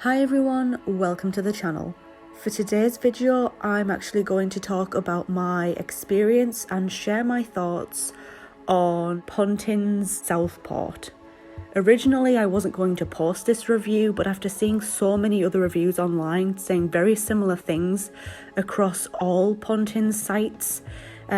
Hi everyone, welcome to the channel. For today's video, I'm actually going to talk about my experience and share my thoughts on Pontins Southport. Originally, I wasn't going to post this review, but after seeing so many other reviews online saying very similar things across all Pontins sites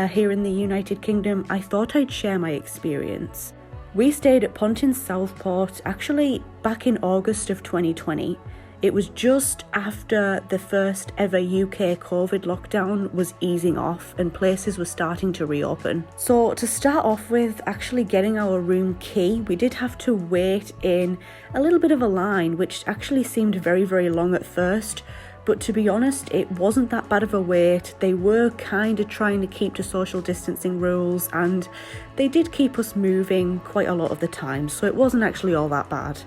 here in the United Kingdom, I thought I'd share my experience. We stayed at Pontins Southport actually back in August of 2020. It was just after the first ever UK COVID lockdown was easing off and places were starting to reopen. So to start off with, actually getting our room key, we did have to wait in a little bit of a line, which actually seemed very, very long at first. But to be honest, it wasn't that bad of a wait. They were kind of trying to keep to social distancing rules and they did keep us moving quite a lot of the time. So it wasn't actually all that bad.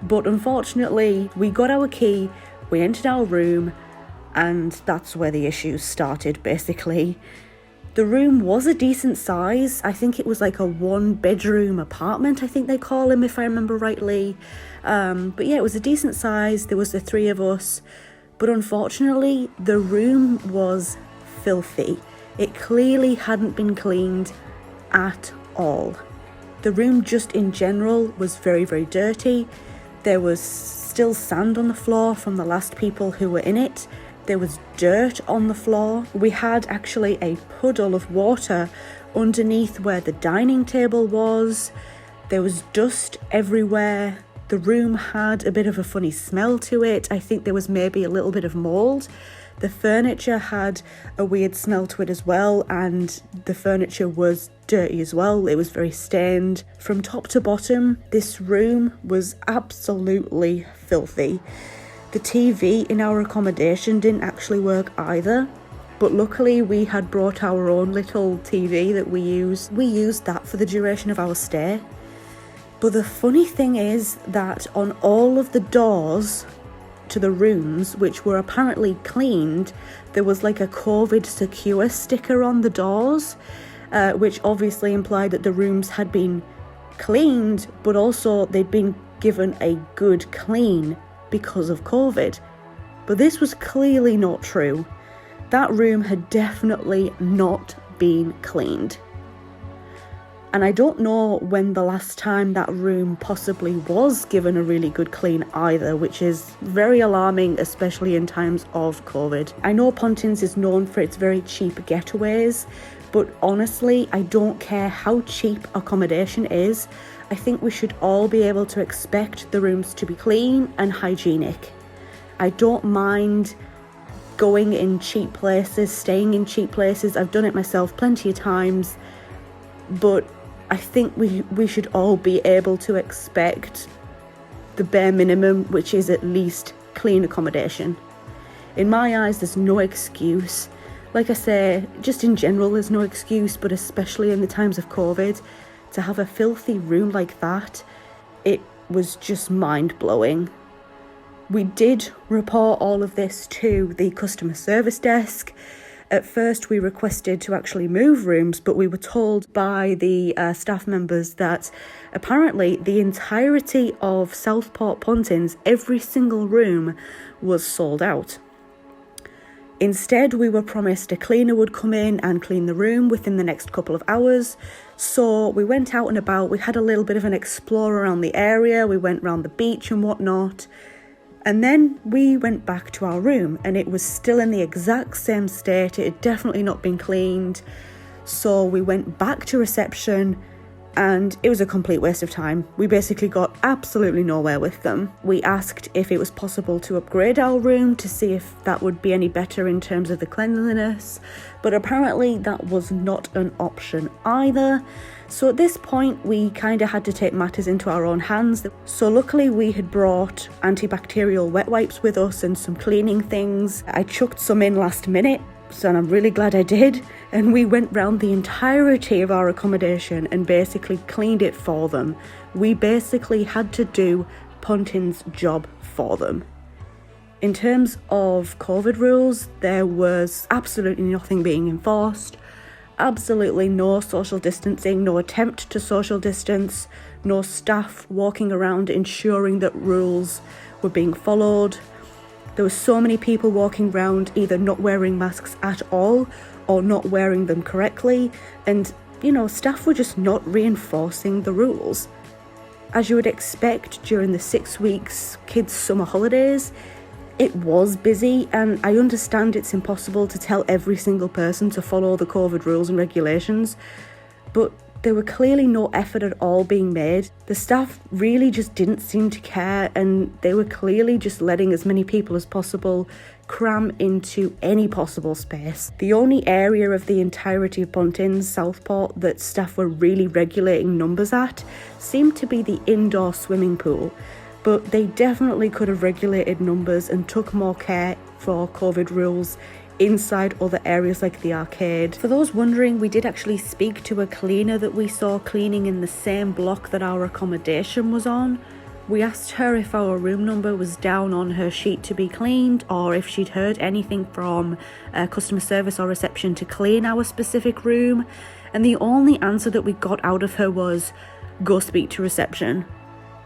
But unfortunately, we got our key, we entered our room, and that's where the issues started, basically. The room was a decent size. I think it was like a 1-bedroom apartment, I think they call them, if I remember rightly. But yeah, it was a decent size. There was the 3 of us. But unfortunately, the room was filthy. It clearly hadn't been cleaned at all. The room just in general was very, very dirty. There was still sand on the floor from the last people who were in it. There was dirt on the floor. We had actually a puddle of water underneath where the dining table was. There was dust everywhere. The room had a bit of a funny smell to it. I think there was maybe a little bit of mold. The furniture had a weird smell to it as well, and the furniture was dirty as well. It was very stained. From top to bottom, this room was absolutely filthy. The TV in our accommodation didn't actually work either, but luckily we had brought our own little TV that we use. We used that for the duration of our stay. But the funny thing is that on all of the doors to the rooms, which were apparently cleaned, there was like a COVID secure sticker on the doors, which obviously implied that the rooms had been cleaned, but also they'd been given a good clean because of COVID. But this was clearly not true. That room had definitely not been cleaned. And I don't know when the last time that room possibly was given a really good clean either, which is very alarming, especially in times of COVID. I know Pontins is known for its very cheap getaways, but honestly, I don't care how cheap accommodation is. I think we should all be able to expect the rooms to be clean and hygienic. I don't mind going in cheap places, staying in cheap places. I've done it myself plenty of times, but I think we should all be able to expect the bare minimum, which is at least clean accommodation. In my eyes, there's no excuse. Like I say, just in general, there's no excuse, but especially in the times of COVID, to have a filthy room like that, it was just mind-blowing. We did report all of this to the customer service desk. At first, we requested to actually move rooms, but we were told by the staff members that apparently the entirety of Southport Pontins, every single room, was sold out. Instead, we were promised a cleaner would come in and clean the room within the next couple of hours. So we went out and about. We had a little bit of an explore around the area. We went around the beach and whatnot. And then we went back to our room and it was still in the exact same state. It had definitely not been cleaned. So we went back to reception and it was a complete waste of time. We basically got absolutely nowhere with them. We asked if it was possible to upgrade our room to see if that would be any better in terms of the cleanliness, but apparently that was not an option either. So at this point, we kind of had to take matters into our own hands. So luckily we had brought antibacterial wet wipes with us and some cleaning things. I chucked some in last minute, so I'm really glad I did. And we went round the entirety of our accommodation and basically cleaned it for them. We basically had to do Pontins' job for them. In terms of COVID rules, there was absolutely nothing being enforced. Absolutely no social distancing, no attempt to social distance, no staff walking around ensuring that rules were being followed. There were so many people walking around either not wearing masks at all or not wearing them correctly, and staff were just not reinforcing the rules. As you would expect during the 6 weeks kids' summer holidays, it was busy, and I understand it's impossible to tell every single person to follow the COVID rules and regulations, but there were clearly no effort at all being made. The staff really just didn't seem to care, and they were clearly just letting as many people as possible cram into any possible space. The only area of the entirety of Pontins Southport that staff were really regulating numbers at seemed to be the indoor swimming pool, but they definitely could have regulated numbers and took more care for COVID rules inside other areas like the arcade. For those wondering, we did actually speak to a cleaner that we saw cleaning in the same block that our accommodation was on. We asked her if our room number was down on her sheet to be cleaned, or if she'd heard anything from customer service or reception to clean our specific room, and the only answer that we got out of her was, "Go speak to reception."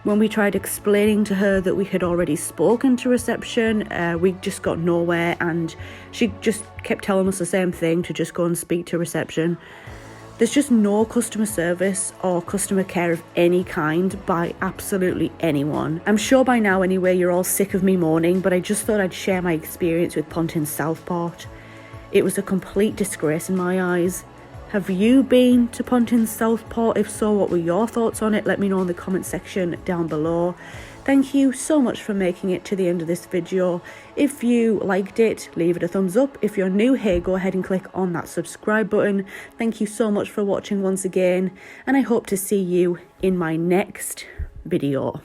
When we tried explaining to her that we had already spoken to reception, we just got nowhere, and she just kept telling us the same thing, to just go and speak to reception. There's just no customer service or customer care of any kind by absolutely anyone. I'm sure by now anyway you're all sick of me moaning, but I just thought I'd share my experience with Pontins Southport. It was a complete disgrace in my eyes. Have you been to Pontins Southport? If so, what were your thoughts on it? Let me know in the comment section down below. Thank you so much for making it to the end of this video. If you liked it, leave it a thumbs up. If you're new here, go ahead and click on that subscribe button. Thank you so much for watching once again, and I hope to see you in my next video.